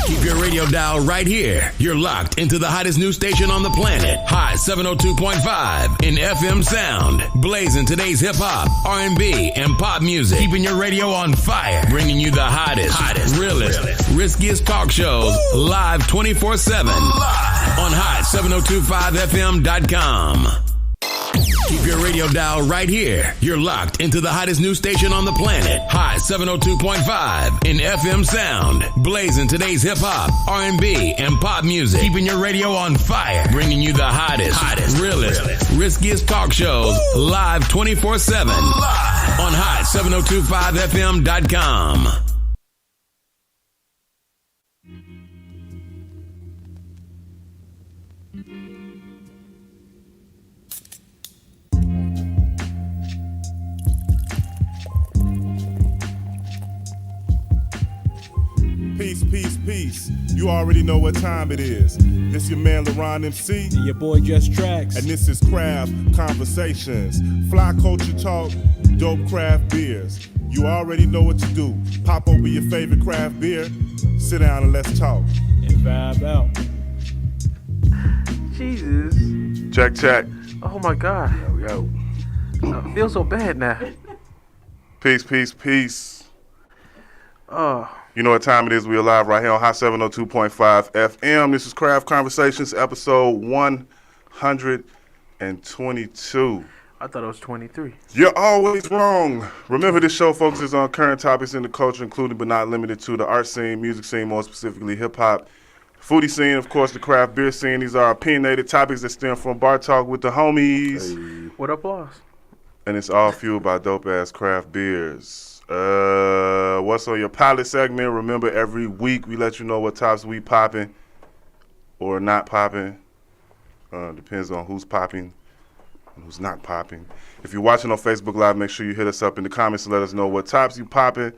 Keep your radio dial right here. You're locked into the hottest news station on the planet. Hot 702.5 in FM sound. Blazing today's hip-hop, R&B, and pop music. Keeping your radio on fire. Bringing you the hottest, realest, riskiest talk shows live 24/7 on hot7025fm.com. Keep your radio dial right here. You're locked into the hottest news station on the planet. Hot 702.5 in FM sound. Blazing today's hip-hop, R&B, and pop music. Keeping your radio on fire. Bringing you the hottest, realest, riskiest talk shows live 24/7 on hot7025fm.com. Peace. You already know what time it is. This your man LaRon MC. And your boy Just Tracks. And this is Craft Conversations. Fly culture talk, dope craft beers. You already know what to do. Pop over your favorite craft beer, sit down and let's talk. And vibe out. Jesus. Check. Oh my God. Yo. I feel so bad now. Peace. You know what time it is. We are live right here on Hot 702.5 FM. This is Craft Conversations, episode 122. I thought it was 23. You're always wrong. Remember, this show focuses on current topics in the culture, including but not limited to the art scene, music scene, more specifically hip-hop, foodie scene, of course, the craft beer scene. These are opinionated topics that stem from bar talk with the homies. Hey. What applause? And it's all fueled by dope-ass craft beers. What's on your palate segment? Remember, every week we let you know what tops we popping or not popping. Depends on who's popping and who's not popping. If you're watching on Facebook Live, make sure you hit us up in the comments and let us know what tops you popping.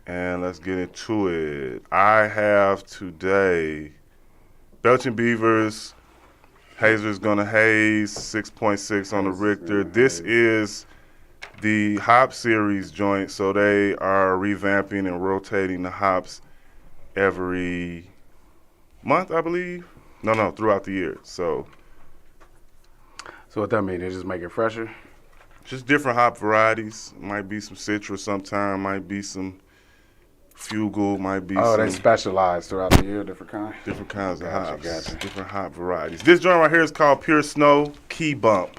And let's get into it. I have today Belching Beavers, Hazer's Gonna Haze, 6.6 on the Richter. This is the hop series joint, so they are revamping and rotating the hops every month, I believe. No, throughout the year. So what that mean? They just make it fresher? Just different hop varieties. Might be some citrus sometime, might be some fugal, might be some... they specialize throughout the year, different kinds? Different kinds of hops. Gotcha. Different hop varieties. This joint right here is called Pure Snow Key Bump.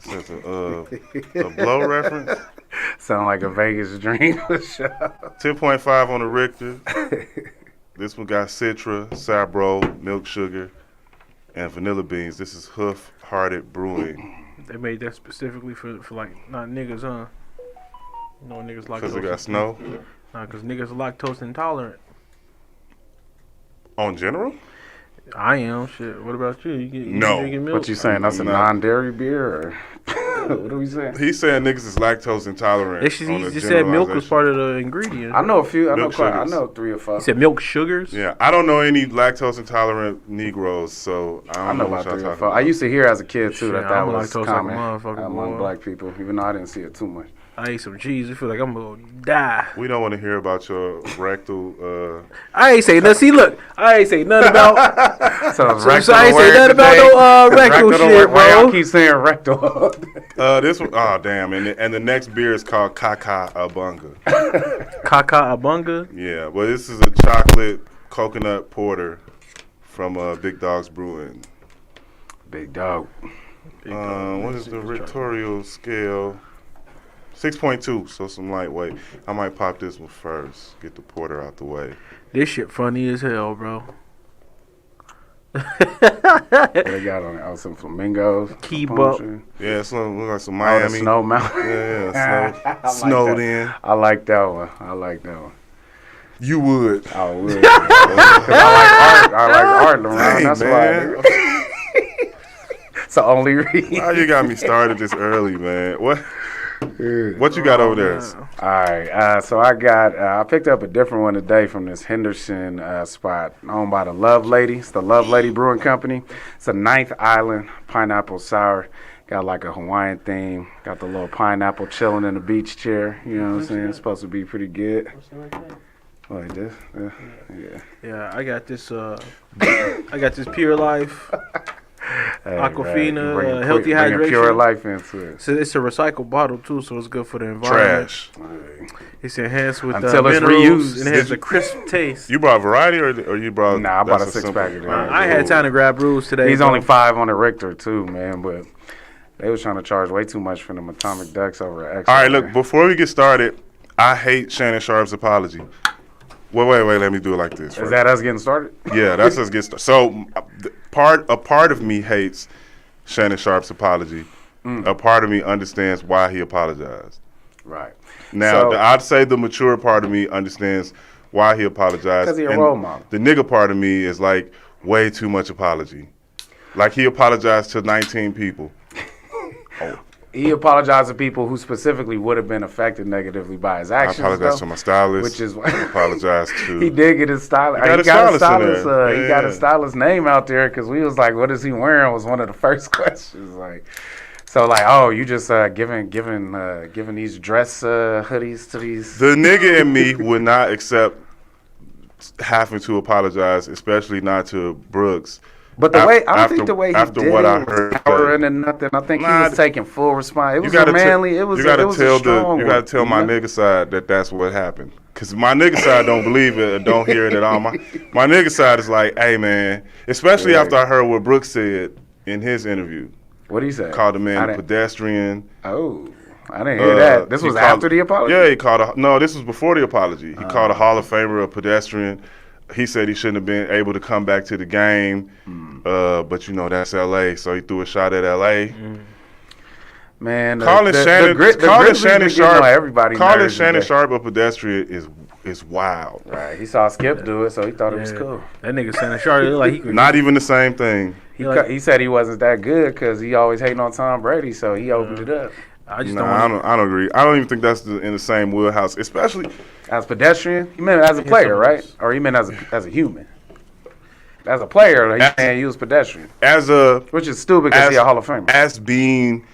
That's a blow reference. Sound like a Vegas dream. 10.5 on the Richter. This one got Citra, Sabro, milk sugar, and vanilla beans. This is Hoof Hearted Brewing. They made that specifically for like not niggas, huh? You know niggas lactose. Because it got snow? Nah, because niggas are lactose intolerant. On general? I am. Shit. What about you? You No. drinking milk? What you saying? That's a non-dairy beer? Or what are we saying? He's saying niggas is lactose intolerant. He just said milk was part of the ingredient. I know a few. I know Milk 3 or 4. He said milk sugars? Yeah, I don't know any lactose intolerant Negroes, so I don't know about what y'all 3 or talking 4. about. I used to hear as a kid too Shit, that I'm was lactose common like a motherfucker, among boy. black people, even though I didn't see it too much. I ate some cheese. I feel like I'm going to die. We don't want to hear about your rectal... I ain't say nothing. See, look. I ain't say nothing about... So I ain't say nothing about no rectal shit, Why y'all bro. keep saying rectal? this one... Oh, damn. And the next beer is called Kaka Abunga. Kaka Abunga? Yeah, well, this is a chocolate coconut porter from Big Dog's Brewing. Big dog. What is the Victorial scale? 6.2, so some lightweight. I might pop this one first. Get the porter out the way. This shit funny as hell, bro. What they got on it? Oh, some flamingos. Key bump. Yeah, it's look like some Oh, the Miami. Snow Mountain. Yeah, snowed in. I like that one. You would. I would. 'Cause I like art, LaRon. Dang, That's man. why. It's the only reason. Why you got me started this early, man? What you got over there? All right, so I picked up a different one today from this Henderson spot owned by the Love Lady. It's the Love Lady Brewing Company. It's a Ninth Island pineapple sour. Got like a Hawaiian theme. Got the little pineapple chilling in the beach chair. You know what I'm saying? It's supposed to be pretty good. Like this. Yeah. Yeah, I got this. I got this Pure Life Hey, Aquafina, bringing healthy bringing hydration. Pure Life into it. So it's a recycled bottle too, so it's good for the environment. Trash. It's enhanced with Until it's minerals reused. and it has a crisp taste. You brought variety or you brought? Nah, I bought that's a six-pack of simple- that. I ain't had time to grab brews today. He's bro. only 5 on the Richter too, man. But they was trying to charge way too much for them atomic ducks over X. All right, look. Before we get started, I hate Shannon Sharp's apology. Wait. Let me do it like this. Is that us getting started? Yeah, that's us get started. So, a part of me hates Shannon Sharp's apology. A part of me understands why he apologized. Right. Now, So- I'd say the mature part of me understands why he apologized. 'Cause he a and role model. The nigga part of me is like way too much apology. Like he apologized to 19 people. He apologized to people who specifically would have been affected negatively by his I actions. apologize to my stylist. which is I apologize to. He did get his stylist. He got He a got his stylist in stylist. there. He got his Yeah. stylist name out there because we was like, "What is he wearing?" Was one of the first questions. Like, so like, oh, you just giving these dress hoodies to these. The nigga in me would not accept having to apologize, especially not to Brooks. But the Af- way I don't after- think the way he after did what it I was heard, cowering and nothing. I think Nah, he was taking full response. It was gotta a manly. It was. you gotta it was tell a strong you gotta one, tell my you know? nigga side that that's what happened. Cause my nigga side don't believe it or don't hear it at all. My nigga side is like, hey man, especially Yeah. after I heard what Brooks said in his interview, What did he say? called the I man a didn't- pedestrian. Oh, I didn't hear that. This He was called- after the apology. Yeah, he called no, this was before the apology. He called a Hall of Famer a pedestrian. He said he shouldn't have been able to come back to the game, but you know that's L.A., so he threw a shot at L.A. Man, Calling Shannon, the calling Grizzlies Shannon been getting Sharp, on everybody calling nerves Shannon today. Sharp a pedestrian is wild. Right, he saw Skip do it, so he thought it was Yeah. cool. That nigga Shannon Sharp look like he could. Not even the same thing. He said he wasn't that good because he always hating on Tom Brady, so he opened it up. I just Nah, don't want. I don't agree. I don't even think that's in the same wheelhouse. Especially, As pedestrian, he meant as a player, right? Or he meant as a human. As a player, he's saying he was pedestrian, as a which is stupid because he's a Hall of Famer. as being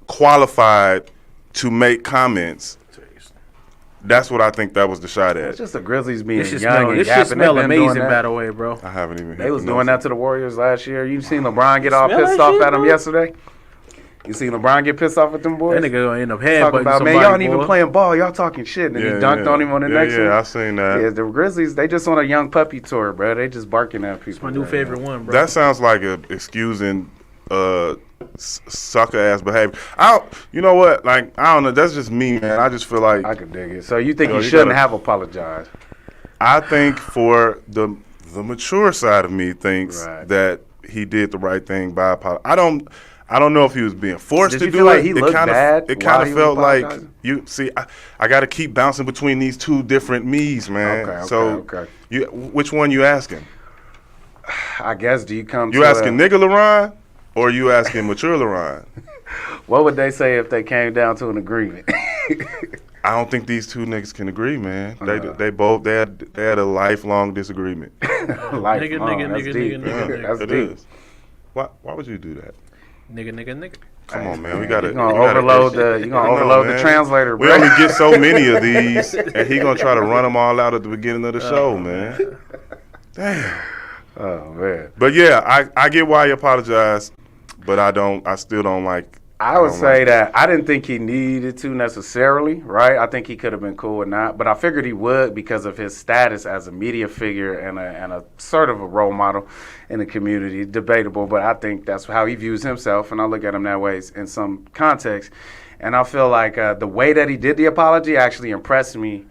qualified to make comments. That's what I think that was the shot It's at. just the Grizzlies being This shit young smell. and This yapping. shit smell They've been doing amazing, that. by the way, bro. I haven't even. They was doing that to the Warriors last year. You seen LeBron get all Smell pissed that off shit, at him bro? yesterday? You seen LeBron get pissed off at them boys? That nigga gonna end up Talking headbutting about, somebody, man, y'all ain't even boy. playing ball. Y'all talking shit. And then he dunked on him on the next one. Yeah, I seen that. Yeah, the Grizzlies, they just on a young puppy tour, bro. They just barking at people. It's my new right favorite now. one, bro. That sounds like a excusing sucker ass behavior. You know what? Like I don't know. That's just me, man. I just feel like I could dig it. So you think Yo, he you shouldn't gotta- have apologized? I think for the mature side of me thinks Right. that he did the right thing by apologizing. I don't know if he was being forced Did to you do feel like it. he It looked kind bad of it while kind he of was felt like apologizing? you see. I got to keep bouncing between these two different me's, man. Okay, so okay. which one you asking? I guess. Do you come? You to asking nigga LaRon or you asking mature LaRon? What would they say if they came down to an agreement? I don't think these two niggas can agree, man. Uh-huh. They had a lifelong disagreement. Lifelong, Nigga, that's nigga, deep. nigga, nigga, That's It deep. is. Why would you do that? Nigga. Come on, man. We gotta. You gonna we gotta- overload the. You gonna No, overload the man. translator, We bro. only get so many of these, and he gonna try to run them all out at the beginning of the show, man. Damn. Oh man. But yeah, I get why he apologized, but I still don't like. I would don't say like that I didn't think he needed to necessarily, right? I think he could have been cool or not, but I figured he would because of his status as a media figure and a sort of a role model in the community. Debatable, but I think that's how he views himself, and I look at him that way in some context. And I feel like the way that he did the apology actually impressed me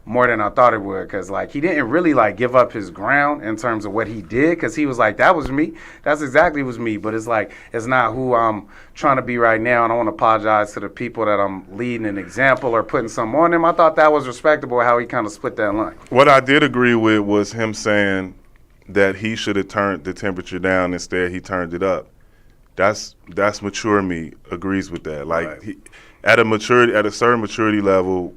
more than I thought it would, because like he didn't really like give up his ground in terms of what he did, because he was like, that was me, that's exactly was me, but it's like it's not who I'm trying to be right now, and I want to apologize to the people that I'm leading an example or putting something on them. I thought that was respectable how he kind of split that line. What I did agree with was him saying that he should have turned the temperature down. Instead, he turned it up. That's mature me agrees with that. Like Right. at a certain maturity level.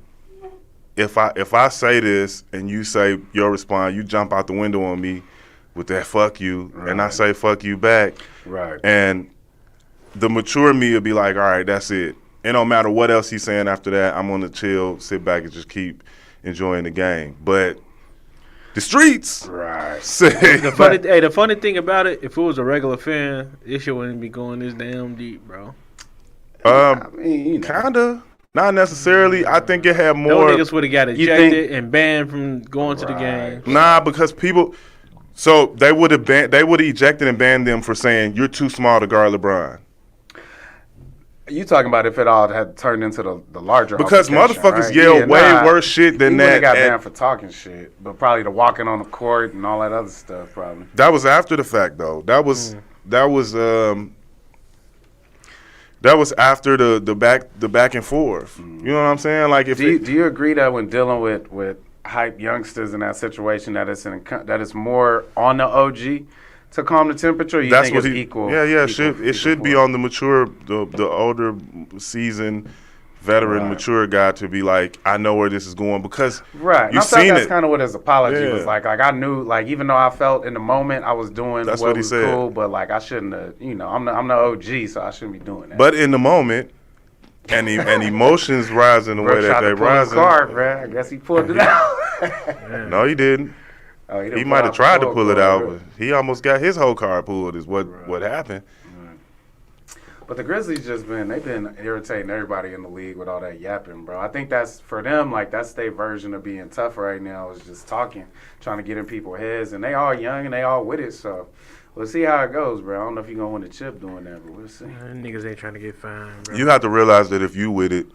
If I say this and you say your response, you jump out the window on me with that fuck you, and I Right. say fuck you back, Right. and the mature me will be like, all right, that's it. It don't matter what else he's saying after that. I'm gonna chill, sit back, and just keep enjoying the game. But the streets. Right. Said, The funny thing about it, if it was a regular fan, this shit wouldn't be going this damn deep, bro. I mean, you know. Kinda. Not necessarily. I think it had Those more. niggas would have got ejected and banned from going to the game. Nah, because people. So they would have ejected and banned them for saying you're too small to guard LeBron. You talking about if it all had turned into the larger Because altercation, motherfuckers right? yell way worse shit than he that. Got banned for talking shit, but probably the walking on the court and all that other stuff. Probably That was after the fact, though. That was after the back and forth. You know what I'm saying? Like, if do you agree that when dealing with hype youngsters in that situation, that it's more on the OG to calm the temperature? Or you think it's equal? Yeah. Equal, It should be on the mature, the older, seasoned, veteran, mature guy to be like, I know where this is going because you've seen that's it. kind of what his apology was like. Like I knew, like even though I felt in the moment I was doing That's what what he was said. cool, but like I shouldn't have. You know, I'm the OG, so I shouldn't be doing that. But in the moment, and emotions rise in the way that they rise. Card, man. I guess he pulled it out. No, he didn't. Oh, He might have tried to pull it out, but he almost got his whole card pulled. Is what happened. But the Grizzlies they've been irritating everybody in the league with all that yapping, bro. I think that's for them, like that's their version of being tough right now is just talking, trying to get in people's heads, and they all young and they all with it. So we'll see how it goes, bro. I don't know if you're gonna win the chip doing that, but we'll see. Niggas ain't trying to get fined, bro. You have to realize that if you with it,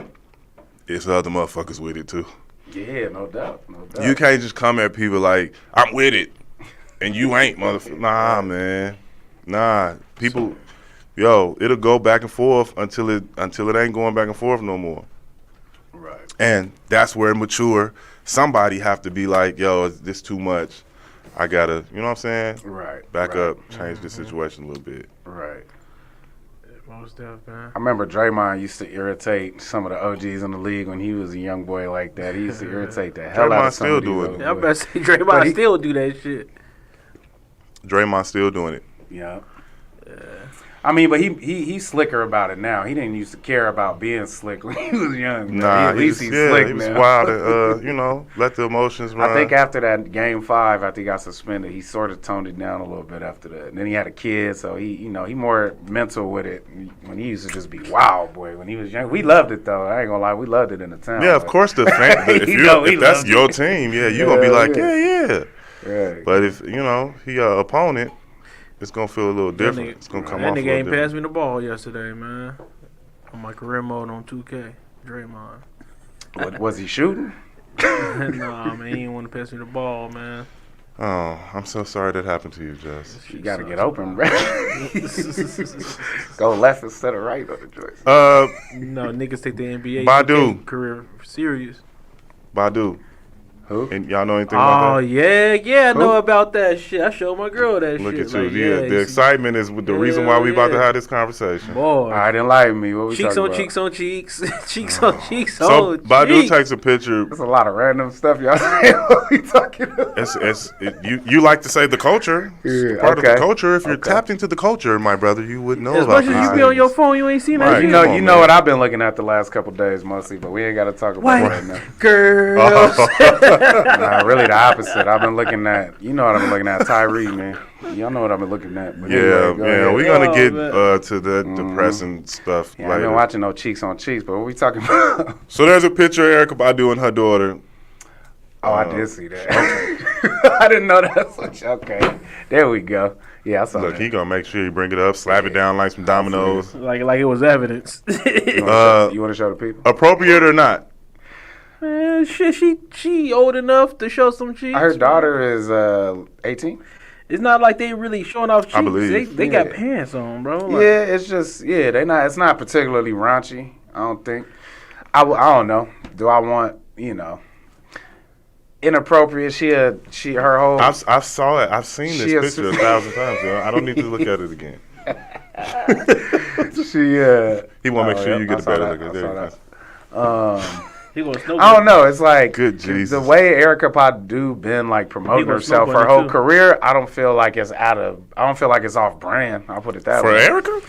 it's other motherfuckers with it too. Yeah, no doubt. You can't just come at people like I'm with it, and you ain't, motherfucker. Nah, man. Nah, people. Yo, it'll go back and forth until it ain't going back and forth no more. Right. And that's where mature somebody have to be like, yo, is this too much? I gotta, you know what I'm saying? Right. Back up, change the situation a little bit. Right. Most stuff, man. I remember Draymond used to irritate some of the OGs in the league when he was a young boy like that. He used to irritate the hell out of some of these still other do it. Yeah, I'm boys. about to say Draymond still do that shit. Draymond still doing it. Yeah. I mean, but he's slicker about it now. He didn't used to care about being slick when he was young. Nah, at least he's he slick was now. wild. Let the emotions run. I think after that game 5, after he got suspended, he sort of toned it down a little bit after that. And then he had a kid, so he more mental with it. When he used to just be wild, boy. When he was young, we loved it though. I ain't gonna lie, we loved it in the town. Yeah, of course the fan. If that's your team, you gonna be like, yeah. Right. But if he opponent, it's gonna feel a little different. It's gonna come off a That nigga little ain't different. passed me the ball yesterday, man. On my career mode on 2K, Draymond. What, was he shooting? Nah, man, he ain't want to pass me the ball, man. Oh, I'm so sorry that happened to you, Jess. You gotta get open, bro. Go left instead of right on the joint. No, niggas take the NBA Badu. 2K career serious. Badu. Who? And y'all know anything about Oh, that? yeah, I Who? know about that shit. I showed my girl that Look shit. at you. Like, The excitement is the reason why we about to have this conversation. Boy. All right, enlighten me. What we Cheeks talking on about? cheeks on cheeks. Cheeks on cheeks So on Badu cheeks. takes a picture. There's a lot of random stuff y'all saying. What we talking about? You like to say the culture. It's Yeah, part of the okay. culture. If you're tapped into the culture, my brother, you would know As about much as these you be on things. your phone, you ain't seen that Right. shit. Come on, You know man. what I've been looking at the last couple days mostly, but we ain't got to talk about it right now. Girls. Nah, really the opposite. I've been looking at, you know what I've been looking at, Tyree, man. Y'all know what I've been looking at. But anyway, go ahead. We're gonna Oh, get man. to the depressing stuff Yeah, I've later. been watching no cheeks on cheeks, but what we talking about? So there's a picture of Erykah Badu and her daughter. Oh, I did see that. I didn't know that. Okay, there we go. Yeah, I saw Look, that. he gonna make sure you bring it up, slap it down like some dominoes. like it was evidence. You want to show the people? Appropriate or not? Man, shit, she old enough to show some cheeks. Her daughter is 18. It's not like they really showing off cheeks. I believe. They got Yeah. pants on, bro. Like, Yeah, it's just they not. It's not particularly raunchy. I don't think. I don't know. Do I want inappropriate? Her whole. I've saw it. I've seen She this is- picture 1,000 times. Yo. I don't need to look at it again. He want to make sure you get a better look at it. he gonna snow I don't know. It's like Good Jesus. the way Erykah Badu been like promoting gonna herself smoke on her it, whole too. career. I don't feel like it's off brand. I'll put it that For way. Erykah?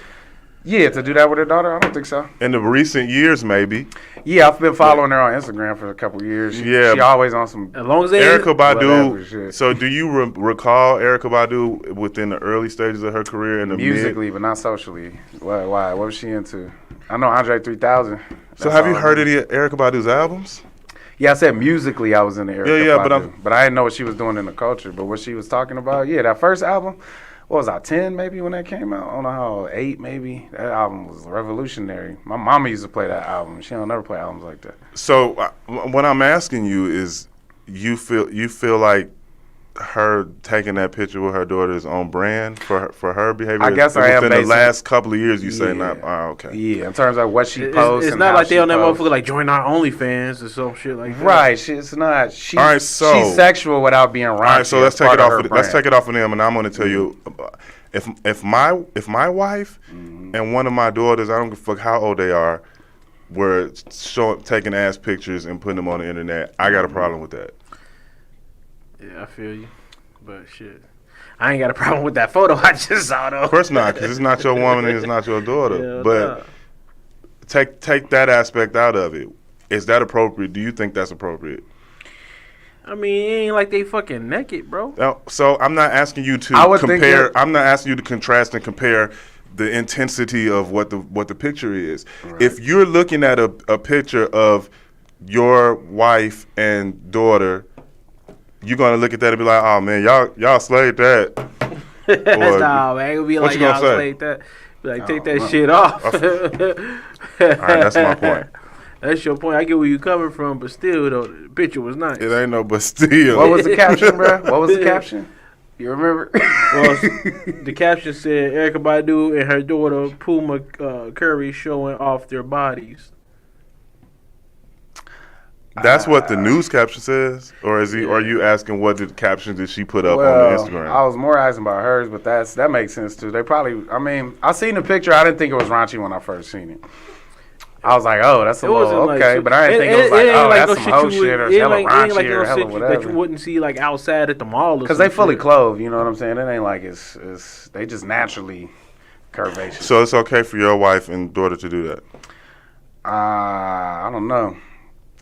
Yeah, to do that with her daughter, I don't think so. In the recent years, maybe. Yeah, I've been following her on Instagram for a couple of years. Yeah. She always on some As long as they Erykah whatever shit. Badu. So, do you recall Erykah Badu within the early stages of her career in the musically, but not socially. Why? What was she into? I know Andre 3000. So, have you heard any of Erykah Badu's albums? Yeah, I said musically I was in the Erykah Yeah, Badu, but I didn't know what she was doing in the culture. But what she was talking about, yeah, that first album, what was I, 10 maybe when that came out? I don't know how, 8 maybe. That album was revolutionary. My mama used to play that album. She don't never play albums like that. So, what I'm asking you is, you feel like her taking that picture with her daughter is on brand for her behavior? I guess I am within the last couple of years. You say Yeah. not. Oh, okay. Yeah, in terms of what she posts. It's and not how like they she on that posts. motherfucker like join our OnlyFans or some shit like that. Right, it's not. She's, All right, so- she's sexual without being raunchy. All right, so let's as take part it of off. her Let's brand. take it off of them, and I'm going to tell you, if my wife and one of my daughters, I don't give a fuck how old they are, were taking ass pictures and putting them on the internet, I got a problem with that. Yeah, I feel you. But shit. I ain't got a problem with that photo I just saw though. Of course not, because it's not your woman and it's not your daughter. Yeah, but nah. take that aspect out of it. Is that appropriate? Do you think that's appropriate? I mean, it ain't like they fucking naked, bro. Now, so I'm not asking you I to would think compare. that- I'm not asking you to contrast and compare the intensity of what the picture is. Right. If you're looking at a picture of your wife and daughter, you're gonna look at that and be like, "Oh man, y'all slayed that." Or- Nah, man, it'll be what like you gonna y'all say? played that. Be like, take Oh, that shit off. All right, that's my point. That's your point. I get where you coming from, but still, though, the picture was nice. It ain't no, but still. What was the caption, bro? What was the caption? You remember? Well, the caption said Erykah Badu and her daughter Puma Curry showing off their bodies. That's what the news caption says, or is he? Or are you asking what the caption did she put up on the Instagram? I was more asking about hers, but that makes sense too. They probably. I mean, I seen the picture. I didn't think it was raunchy when I first seen it. I was like, oh, that's a little okay, but I didn't think it was like, oh, that's some hoe shit or hella raunchy or hella whatever. That you wouldn't see like outside at the mall. Because they fully clothed, you know what I'm saying? It ain't like it's they just naturally curvaceous. So it's okay for your wife and daughter to do that. I don't know.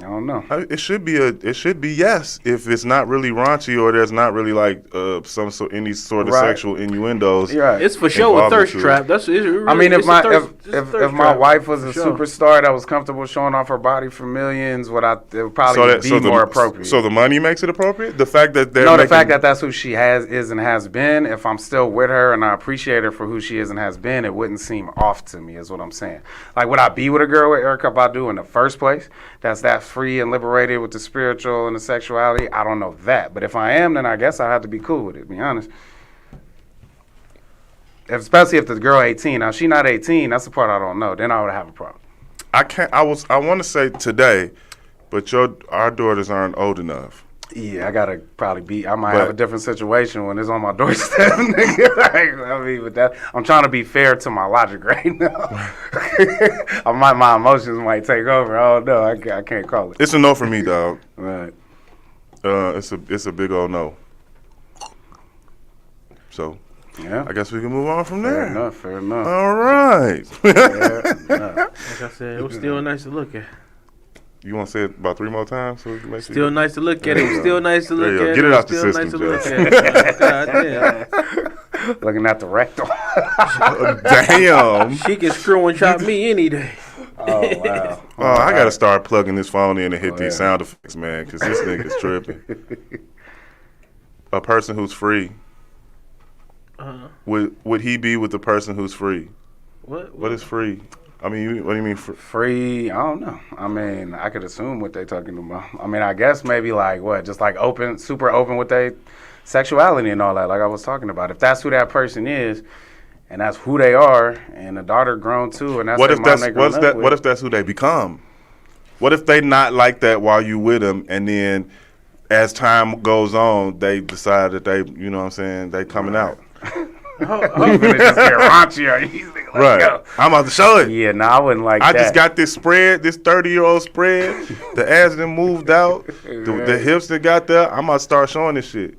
It should be yes if it's not really raunchy or there's not really like any sort of Right. sexual innuendos. You're right. It's for sure a involved thirst into it. trap. That's. I mean, if my wife was a sure. superstar that was comfortable showing off her body for millions, it would probably be more appropriate. So the money makes it appropriate. The fact that they're the fact that that's who she is and has been. If I'm still with her and I appreciate her for who she is and has been, it wouldn't seem off to me. Is what I'm saying. Like, would I be with a girl with Erykah Badu in the first place? That's that free and liberated with the spiritual and the sexuality. I don't know that, but if I am, then I guess I have to be cool with it. To be honest. Especially if the girl 18. Now, if she not 18, that's the part I don't know. Then I would have a problem. I want to say today, but our daughters aren't old enough. Yeah, I gotta probably be. I might have a different situation when it's on my doorstep. Nigga. I mean, with that, I'm trying to be fair to my logic right now. My emotions might take over. Oh no, I can't call it. It's a no for me, dog. Right. It's a big old no. So, Yeah. I guess we can move on from there. Fair enough. All right. Like I said, it was still nice to look at. You want to say it about 3 more times so we can make sure? Still nice to look at. It was still nice to There look you go. at. Get it out the Still system, nice to look Joe. at. God damn. Looking at the rectal. Damn. She can screw and chop me any day. Oh wow. Oh, I got to start plugging this phone in and hit Oh, these yeah. sound effects, man, because this nigga's tripping. A person who's free. Would he be with the person who's free? What is free? I mean, what do you mean free? Free, I don't know. I mean, I could assume what they talking about. I mean, I guess maybe like what, just like open, super open with their sexuality and all that, like I was talking about. If that's who that person is, and that's who they are, and the daughter grown too, and that's What their if mom they grown up with. what if that's who they become? What if they not like that while you with them, and then as time goes on, they decide that they, you know what I'm saying, they coming out. Gonna just get raunchier. He's like, Right. go. I'm about to show it. Yeah, no, I wouldn't like I that. just got this spread, this 30-year-old spread. The ass done moved out. The hips that got there. I'm about to start showing this shit.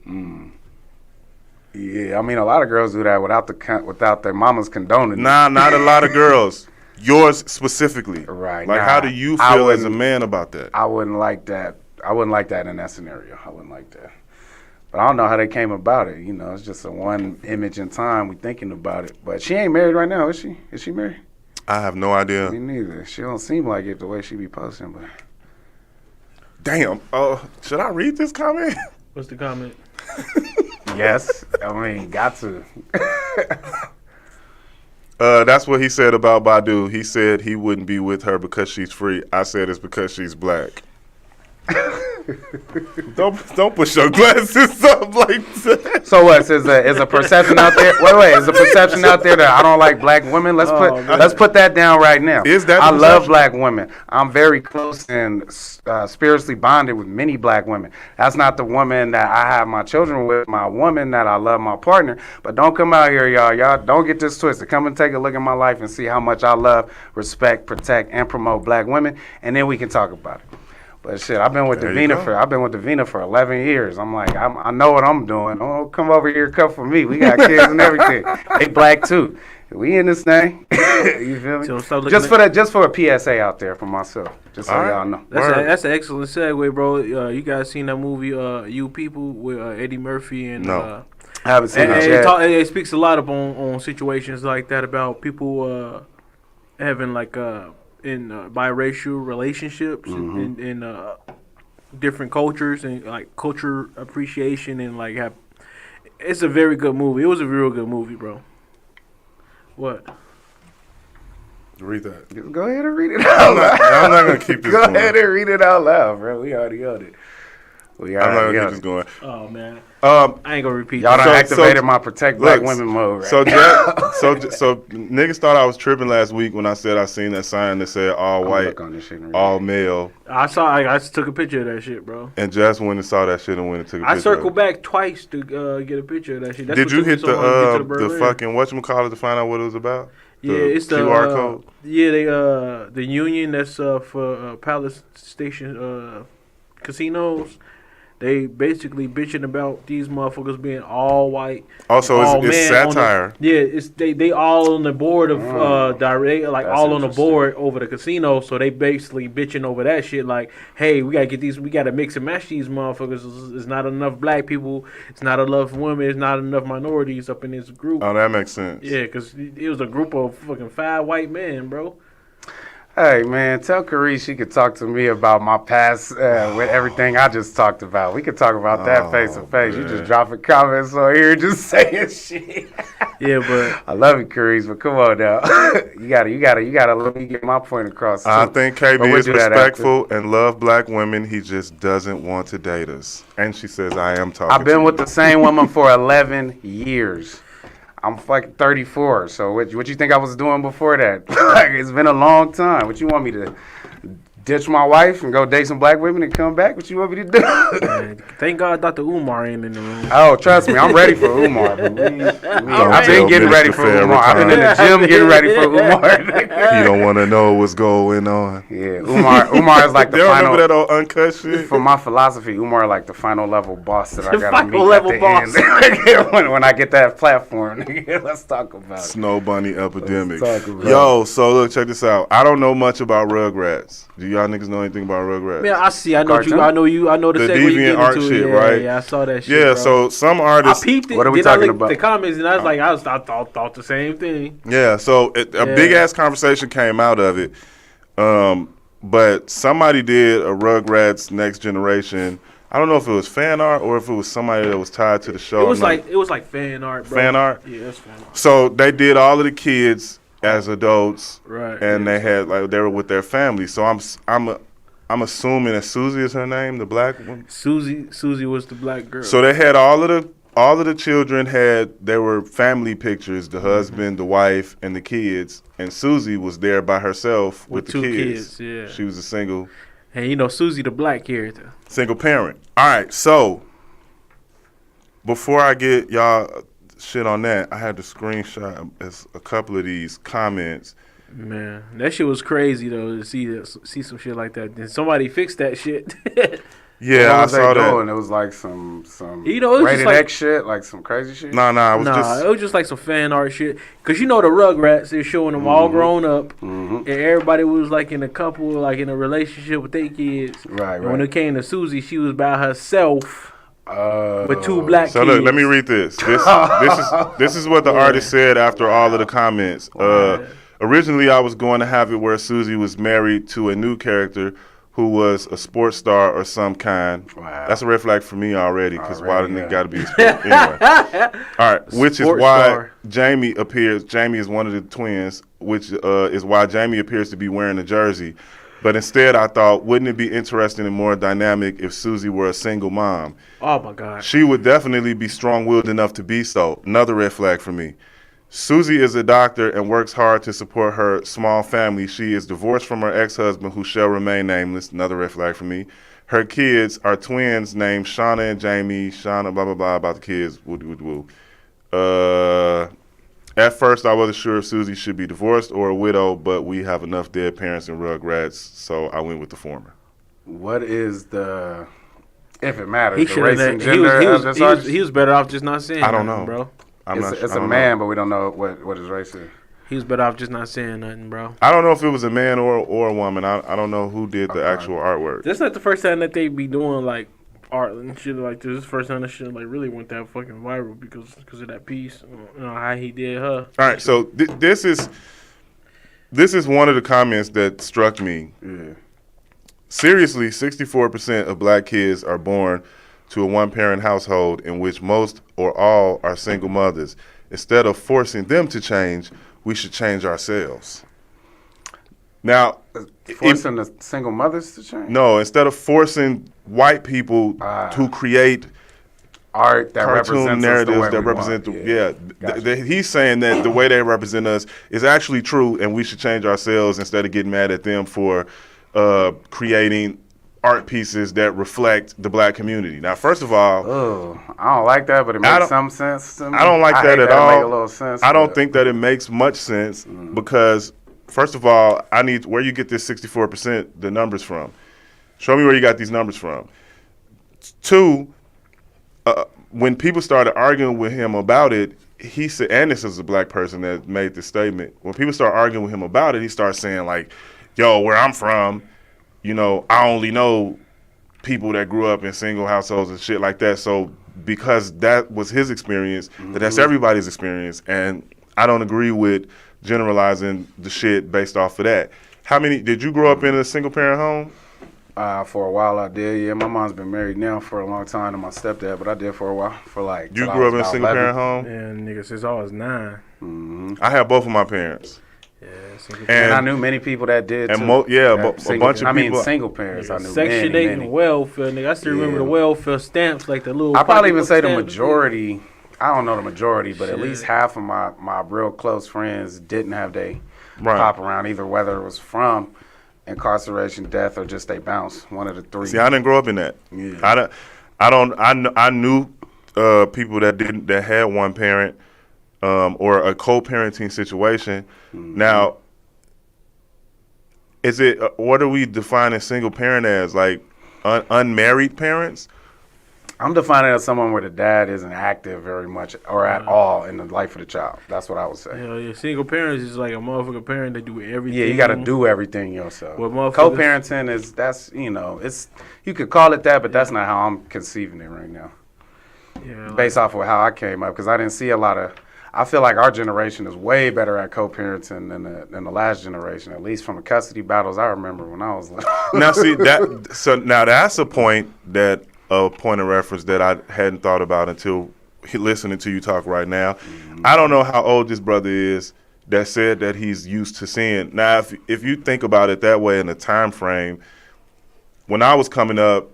Yeah, I mean, a lot of girls do that without their mamas condoning it. Nah, not a lot of girls. Yours specifically. Right. Like, nah, how do you I feel as a wouldn't- man about that? I wouldn't like that. I wouldn't like that in that scenario. I wouldn't like that. But I don't know how they came about it. You know, it's just a one image in time. We thinking about it. But she ain't married right now, is she? Is she married? I have no idea. Me neither. She don't seem like it the way she be posting. But Damn. Should I read this comment? What's the comment? yes, I mean, got to. That's what he said about Badu. He said he wouldn't be with her because she's free. I said it's because she's black. Don't push your glasses up like that. So what? Is a perception out there? Wait. Is a perception out there that I don't like black women? Let's put that down right now. Is that the I love perception? black women. I'm very close and spiritually bonded with many black women. That's not the woman that I have my children with. My woman that I love, my partner. But don't come out here, y'all. Y'all don't get this twisted. Come and take a look at my life and see how much I love, respect, protect, and promote black women, and then we can talk about it. But shit, I've been with Davina for 11 years. I'm like, I know what I'm doing. Don't come over here, come for me. We got kids and everything. They black too. We in this thing. You feel me? So stop looking Just for a PSA out there for myself. Just so y'all know. That's an excellent segue, bro. You guys seen that movie, You People, with Eddie Murphy and No. I haven't seen and it yet. it speaks a lot on situations like that about people having like in biracial relationships in different cultures and like culture appreciation and like have. It's a very good movie. It was a real good movie, bro. What? Read that. Go ahead and read it out loud. I'm not gonna keep this Go going. ahead and read it out loud, bro. We already on it. I'm not gonna keep this going. Oh man, Um, I ain't gonna repeat. Y'all that. done So- activated my protect black look, women mode, right? So niggas thought I was tripping last week when I said I seen that sign that said all I'ma white, look on this shit and read all it. male, I just took a picture of that shit, bro. and Jess went and saw that shit and went and took a picture. I circled of it. back twice to get a picture of that shit. That's Did what you took me hit so long to get to the Berlin. fucking whatchamacallit to find out what it was about? Yeah, it's the QR code. Yeah, the union that's for Palace Station casinos. They basically bitching about these motherfuckers being all white. Also, all it's men on the- satire. it's they all on the board of direct, like That's all on the interesting. board over the casino. So they basically bitching over that shit. Like, hey, we gotta mix and match these motherfuckers. It's not enough black people. It's not enough women. It's not enough minorities up in this group. Oh, that makes sense. Yeah, because it was a group of fucking 5 white men, bro. Hey, man, tell Carice she could talk to me about my past with everything I just talked about. We could talk about that face to face. You man. just dropping comments on here, just saying shit. Yeah, but I love you, Carice, but come on now. you gotta let me get my point across. I too. think But KB we'll is do that respectful and love black women. He just doesn't want to date us. And she says, I am talking I've been to with you. the same woman for 11 years. I'm fucking 34, so what you think I was doing before that? Like, it's been a long time. What you want me to ditch my wife and go date some black women and come back? What you want me to do? man, thank God Dr. Umar ain't in the room. Oh, trust me, I'm ready for Umar. I've been tell getting ready Minister for Umar. Farrakhan. I've been in the gym getting ready for Umar. You don't want to know what's going on. Yeah, Umar is like the You don't final. remember that old uncut shit? For my philosophy, Umar like the final level boss that I The gotta meet final level at the boss. end. when I get that platform, let's talk about it. Snow Bunny epidemic. Let's talk about Yo, so look, check this out. I don't know much about Rugrats. Do y'all niggas know anything about Rugrats? Man, I see. I know Cartoon? I know the The segue you deviant get art into. shit, yeah, right? Yeah, I saw that shit. Yeah, bro. so some I artists. peeped it. What are we then I talking looked at about? the comments and I was like, I thought the same thing. Yeah, so a big ass conversation came out of it. But somebody did a Rugrats Next Generation. I don't know if it was fan art or if it was somebody that was tied to the show. It was like fan art, bro. Fan art? Yeah, it's fan art. So they did all of the kids as adults, Right. and yeah. they had they were with their families. So I'm assuming that Susie is her name, the black one. Susie was the black girl. So they had all of the children they were family pictures, the husband, the wife, and the kids, and Susie was there by herself with the 2 kids. Yeah. She was a single And Susie the black character. single parent. All right, so before I get y'all shit on that, I had to screenshot a couple of these comments. Man, that shit was crazy though to see some shit like that. Then somebody fixed that shit. Yeah, What I was they saw doing? that. It was like some You know, it was rated just like, X shit, like some crazy shit. Nah, it was nah, just. it was just like some fan art shit. Cause you know the Rugrats, they're showing them all grown up, and everybody was like in a couple, like in a relationship with their kids. Right, And when it came to Susie, she was by herself with 2 black So kids. look, let me read this. This is what the artist said after all of the comments. Originally, I was going to have it where Susie was married to a new character who was a sports star or some kind. Wow. That's a red flag for me already, because why didn't yeah. it got to be a sport? Anyway. All right, which is Sports why star. Jamie appears. Jamie is one of the twins, which is why Jamie appears to be wearing a jersey. But instead, I thought, wouldn't it be interesting and more dynamic if Susie were a single mom? Oh my God. She would definitely be strong-willed enough to be so. Another red flag for me. Susie is a doctor and works hard to support her small family. She is divorced from her ex-husband, who shall remain nameless. Another red flag for me. Her kids are twins named Shauna and Jamie. Shauna, blah, blah, blah, about the kids. Woo. At first, I wasn't sure if Susie should be divorced or a widow, but we have enough dead parents in Rugrats, so I went with the former. What is the, if it matters, He the should race have. and gender of this artist? He was better off just not saying. I don't nothing, know. bro. It's a man, but we don't know what his race is. He was better off just not saying nothing, bro. I don't know if it was a man or a woman. I don't know who did the actual artwork. That's not the first time that they be doing like art and shit like this. This is the first time that shit like really went that fucking viral because of that piece. You know how he did her. All right, so this is one of the comments that struck me. Yeah. Seriously, 64% of black kids are born to a one-parent household in which most or all are single mothers. Instead of forcing them to change, we should change ourselves. Now, Forcing the single mothers to change? no, instead of forcing white people to create Art that cartoon represents us the narratives way that we represent want. Gotcha. he's saying that the way they represent us is actually true, and we should change ourselves instead of getting mad at them for creating art pieces that reflect the black community. Now, first of all, Oh, I don't like that, but it makes some sense to me. I don't like that hate at It all. make a little sense, I don't but- think that it makes much sense because, first of all, I need where you get this 64% the numbers from. Show me where you got these numbers from. Two, when people started arguing with him about it, he said, and this is a black person that made this statement. When people start arguing with him about it, he starts saying like, "Yo, where I'm from, you know, I only know people that grew up in single households and shit like that." So because that was his experience, that's everybody's experience, and I don't agree with generalizing the shit based off of that. How many did you grow up in a single parent home? For a while I did. Yeah, my mom's been married now for a long time to my stepdad, but I did for a while. For like You till I grew up was in a about single 11. parent home? And nigga, since I was 9. I have both of my parents. Yeah, single And I knew many people that did too. And but a Single- bunch of I people. mean, single parents. I knew Section 8 many. and welfare, nigga. I still remember Yeah. the welfare stamps, like the little. I probably even pocketbook say the stamps. majority. I don't know the majority, but at Shit. least half of my real close friends didn't have they Right. pop around either, whether it was from incarceration, death, or just they bounce. One of the three. See, I didn't grow up in that. Yeah. I knew people that had one parent or a co-parenting situation. Now, is it what are we defining single parent as? Like unmarried parents? I'm defining it as someone where the dad isn't active very much or at all in the life of the child. That's what I would say. Hell yeah, single parents is like a motherfucking parent that do everything. Yeah, you got to do everything yourself. Well, motherfuckers- Co-parenting it's you could call it that, but that's not how I'm conceiving it right now. Yeah, like, Based off of how I came up, because I didn't see a lot of. I feel like our generation is way better at co-parenting than the last generation, at least from the custody battles I remember when I was little. Now, see that. So now that's a point of reference that I hadn't thought about until listening to you talk right now. I don't know how old this brother is that said that he's used to seeing. Now, if you think about it that way in the time frame, when I was coming up,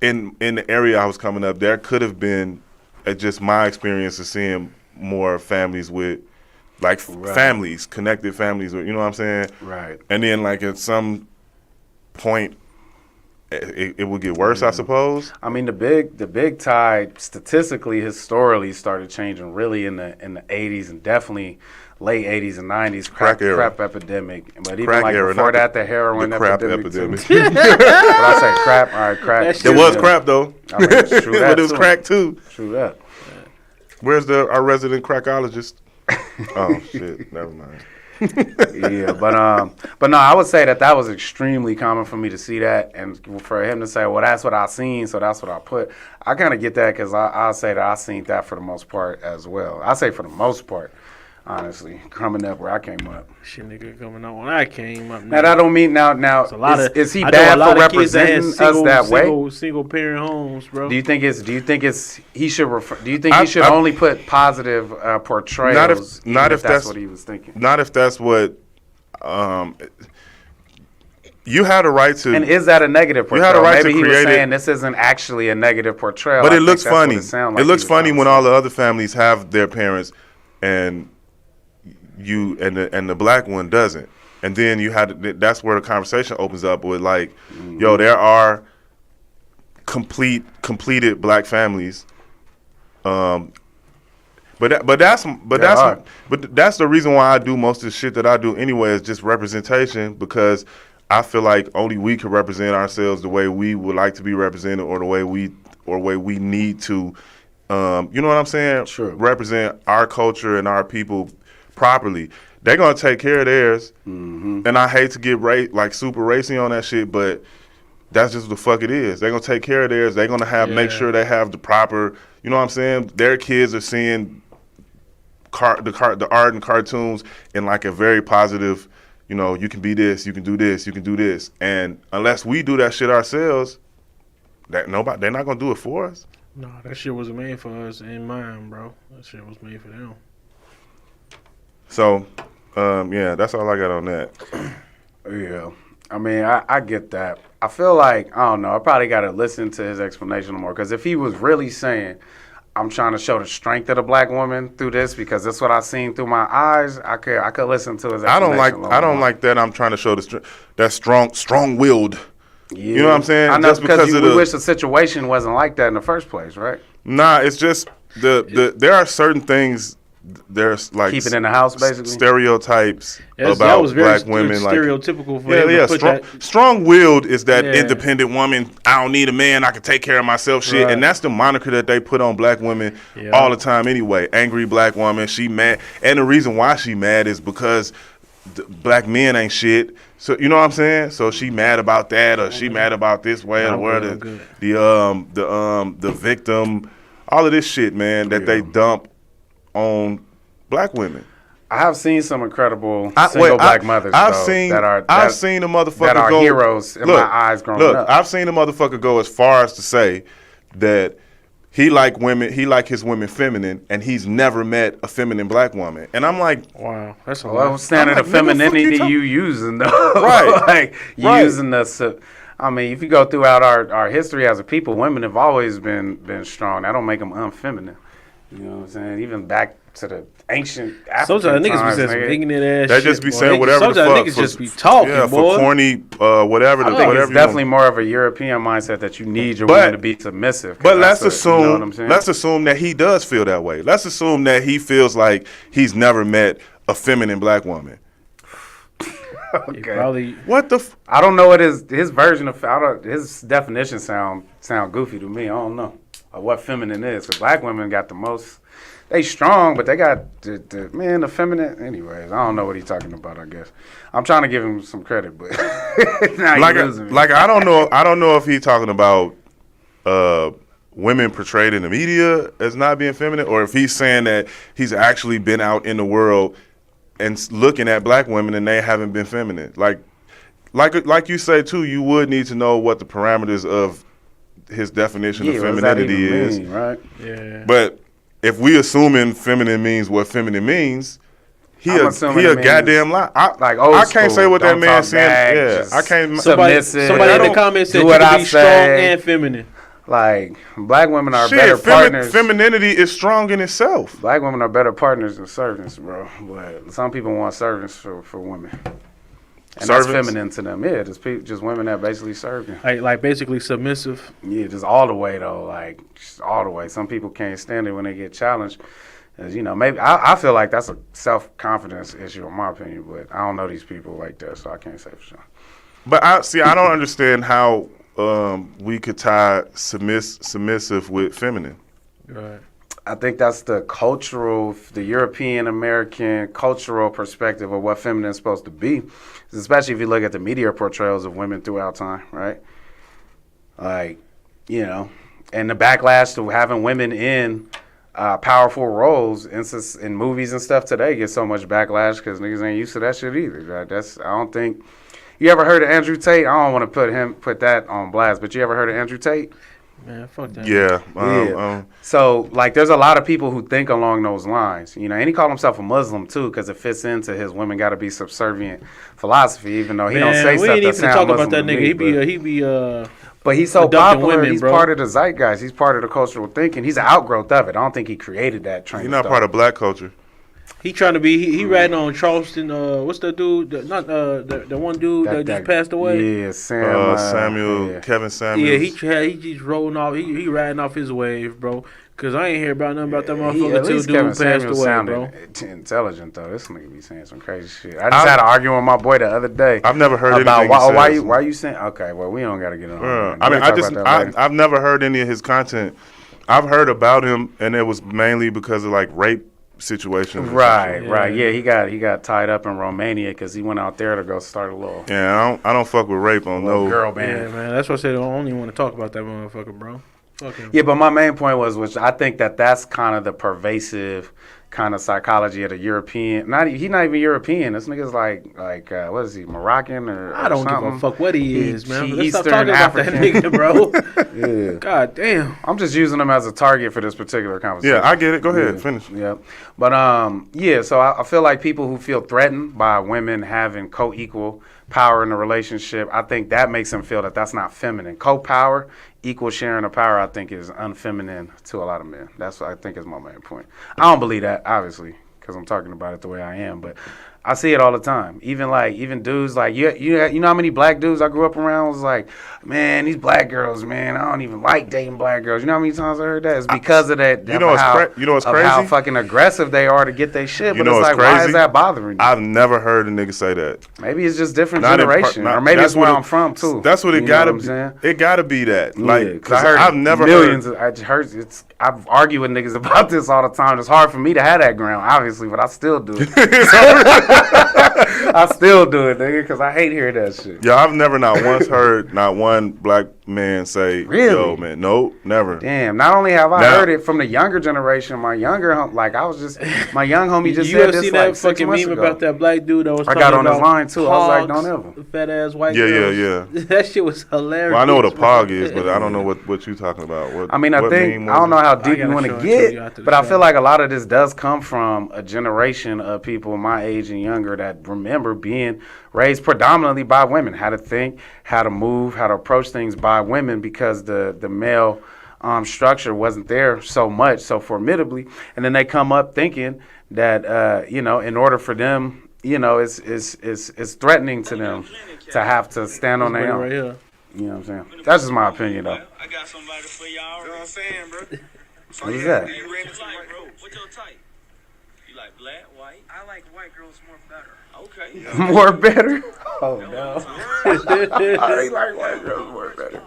in the area I was coming up, there could have been just my experience of seeing more families with, like, families, connected families with, you know what I'm saying? Right. And then, like, at some point it would get worse, I suppose. I mean, the big tide statistically, historically, started changing really in the 80s and definitely late 80s and 90s. Crack era. Crap epidemic. But even Crack like era, before not that, the heroin the crap epidemic. epidemic. Too. When I say crap, all right, crack. That There was crap though, I mean, true that but it was too. crack too. True that. Where's our resident crackologist? Oh shit, never mind. Yeah, but no, I would say that was extremely common for me to see that, and for him to say, well, that's what I seen, so that's what I put. I kind of get that because I'll say that I seen that for the most part as well. I say for the most part, honestly, coming up where I came up. Shit, nigga, coming up when I came up. Now, that don't mean now A lot is he I know bad a lot for of kids that had representing us that way? Single parent homes, bro. Do you think he should only put positive portrayals? Not if that's what he was thinking. Not if that's what. You had a right to. And is that a negative portrayal? You had a right Maybe to he was create saying it. This isn't actually a negative portrayal. But I it think looks that's what funny. It, sounded like It he looks was funny trying when to all say. the other families have their parents, and you and the black one doesn't. And then that's where the conversation opens up with like, yo, there are completed black families. But that's the reason why I do most of the shit that I do anyway, is just representation, because I feel like only we can represent ourselves the way we would like to be represented, or the way we need to, you know what I'm saying? Sure. Represent our culture and our people properly. They're gonna take care of theirs, and I hate to get super racy on that shit, but that's just what the fuck it is. They're gonna take care of theirs. They're gonna make sure they have the proper, you know what I'm saying? Their kids are seeing the art and cartoons in like a very positive, you know, you can be this, you can do this, you can do this. And unless we do that shit ourselves, they're not gonna do it for us. No, that shit wasn't made for us and mine, bro. That shit was made for them. So, yeah, that's all I got on that. Yeah. I mean, I get that. I feel like, I don't know, I probably got to listen to his explanation more, because if he was really saying, I'm trying to show the strength of the black woman through this because that's what I seen through my eyes, I could listen to his explanation. I don't like that. I'm trying to show that strong-willed. Yeah. You know what I'm saying? I know, just because of we wish the situation wasn't like that in the first place, right? Nah, it's just there are certain things. There's like Keep it in the house, basically. Stereotypes That about was very black women, like stereotypical for him to put that. Strong-willed is that Yeah. independent woman. I don't need a man. I can take care of myself. Shit, Right. and that's the moniker that they put on black women all the time. Anyway, angry black woman. She mad, and the reason why she mad is because black men ain't shit. So you know what I'm saying? So she mad about that, or she mad about this way, or where the victim, all of this shit, man, that they dump on black women. I have seen some incredible single black mothers. I've though, seen I've seen a motherfucker that are go, heroes in my eyes growing up. I've seen a motherfucker go as far as to say that he like his women feminine, and he's never met a feminine black woman. And I'm like, Wow, that's a What lot. standard of I'm like, nigga, femininity fuck you using though? Right. Like Right. using the. I mean, if you go throughout our history as a people, women have always been strong. That don't make them unfeminine. You know what I'm saying? Even back to the ancient African Sometimes niggas be times, saying some nigga. ignorant ass they shit. just be boy. saying whatever the Sometimes fuck. niggas for- just be talking, yeah, boy. for corny, whatever. I think whatever it's you definitely want. more of a European mindset that you need your But- woman to be submissive. 'cause But that's let's you know what I'm assume saying? let's assume that he does feel that way. Let's assume that he feels like he's never met a feminine black woman. He probably What the? I don't know what his version of his definition sound goofy to me. I don't know what feminine is. 'Cause black women got the most. They strong, but they got the feminine. Anyways, I don't know what he's talking about. I guess I'm trying to give him some credit, but now he losing me. Like I don't know if he's talking about women portrayed in the media as not being feminine, or if he's saying that he's actually been out in the world and looking at black women and they haven't been feminine. Like you say too, you would need to know what the parameters of his definition of what does that femininity even is. mean, right? yeah. But if we assuming feminine means what feminine means, he I'm a assuming it means goddamn lie. like old I can't say school. what that Don't man talk saying. back, Yeah, just I can't. submissive. Somebody in the don't comments said do you what can I be strong say. and feminine. Like black women are Shit, better partners. femininity is strong in itself. Black women are better partners than servants, bro. But some people want servants for women. And that's Servants? feminine to them. Yeah, just women that basically serve you. Like basically submissive. Yeah, just all the way though, like just all the way. Some people can't stand it when they get challenged. As you know, maybe I feel like that's a self-confidence issue in my opinion, but I don't know these people like that, so I can't say for sure. But I don't understand how we could tie submissive with feminine. Right. I think that's the European American cultural perspective of what feminine is supposed to be, especially if you look at the media portrayals of women throughout time, right? Like, you know, and the backlash to having women in powerful roles in movies and stuff today gets so much backlash because niggas ain't used to that shit either. Right? I don't think. You ever heard of Andrew Tate? I don't want to put that on blast, but you ever heard of Andrew Tate? Man, fuck that. Yeah. So, like, there's a lot of people who think along those lines, you know, and he called himself a Muslim, too, because it fits into his women got to be subservient philosophy, even though he don't say stuff that sound talk Muslim about that to nigga. me, He be but he's so adopting popular, women, he's bro. part of the zeitgeist. He's part of the cultural thinking. He's an outgrowth of it. I don't think he created that train He's of not thought. part of black culture. He trying to be. He ratting on Charleston. What's the dude? The one dude that just passed away. Yeah, Samuel. Kevin Samuels. Yeah, he just rolling off. He riding off his wave, bro. Cause I ain't hear about nothing about that At motherfucker till least dude Kevin passed Samuels away, sounded bro. intelligent though. This nigga be saying some crazy shit. I just had an argument with my boy the other day. I've never heard about anything he says. why you saying? Okay, well we don't gotta get on. I mean, I've never heard any of his content. I've heard about him, and it was mainly because of like rape situations. Right. Yeah, he got tied up in Romania because he went out there to go start a little. Yeah, I don't fuck with rape on no girl Yeah, band. man. That's why I said I don't even want to talk about that motherfucker, bro. Fuck him. Yeah, but my main point was, which I think that's kind of the pervasive kind of psychology of the European. He's not even European. This nigga's like what is he, Moroccan or I don't something? give a fuck what he is, man. Let's stop Eastern talking African. about that nigga, bro. Yeah. God damn. I'm just using him as a target for this particular conversation. Yeah, I get it. Go ahead, finish. Yeah, but so I feel like people who feel threatened by women having co-equal power in a relationship, I think that makes them feel that that's not feminine. Co-power, equal sharing of power, I think is unfeminine to a lot of men. That's what I think is my main point. I don't believe that, obviously, because I'm talking about it the way I am, but I see it all the time. Even dudes like you know how many black dudes I grew up around was like, man, these black girls, man, I don't even like dating black girls. You know how many times I heard that? It's because of that. You know what's crazy? How fucking aggressive they are to get their shit. You But know it's what's like, why crazy? is that bothering you? I've never heard a nigga say that. Maybe it's just different Not in generation, or maybe that's it's where what I'm from too. That's what it You know gotta what I'm be. saying? It gotta be that. Like, Yeah, 'cause I heard I've never millions. heard. I've argued with niggas about this all the time. It's hard for me to have that ground, obviously, but I still do it. I still do it, nigga, because I hate hearing that shit. Yeah, I've never not once heard not one black man say, Really? yo, man, no, never. Damn. Not only have I Now- heard it from the younger generation, my young homie just You said ever this seen like that 6 fucking months meme ago. about that black dude that was I talking got on his about line, too. I was like, hogs, don't ever. fat ass white Yeah, girls. yeah. That shit was hilarious. Well, I know what a pog bro. is, but I don't know what you talking about. What, I mean, I what think, meme I don't was know how I deep you gotta want show to it to you get, after the but I show. feel like a lot of this does come from a generation of people my age and younger that remember being raised predominantly by women, how to think, how to move, how to approach things by women, because the male structure wasn't there so much, so formidably. And then they come up thinking that, in order for them, it's threatening to them to have to stand on their own. Right here. You know what I'm saying? That's just my opinion, though. I got somebody for y'all. You know what I'm saying, bro? What is that? You ready to like, bro? What's your type? You like black, white? I like white girls more better. Okay. More better? Oh, no. I like white girls more better.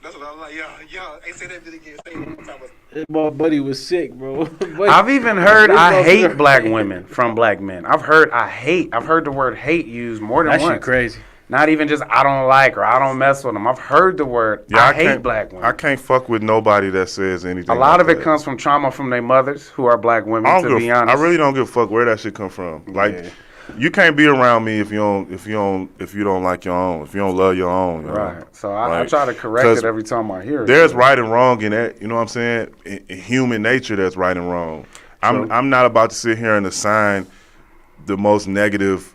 That's what I like. Y'all ain't say that again. Say it one more time. My buddy was sick, bro. I've even heard I hate black women from black men. I've heard the word hate used more than That once. shit crazy. Not even just I don't like or I don't mess with them. I've heard the word I hate can't- black women. I can't fuck with nobody that says anything. A lot like of it that. comes from trauma from their mothers who are black women, I to don't be give. honest. I really don't give a fuck where that shit come from. Like, Yeah. you can't be around me if you don't like your own. If you don't love your own. You know? Right. So I Like, try to correct 'cause it every time I hear it. There's right and wrong in that. You know what I'm saying? In human nature, that's right and wrong. I'm not about to sit here and assign the most negative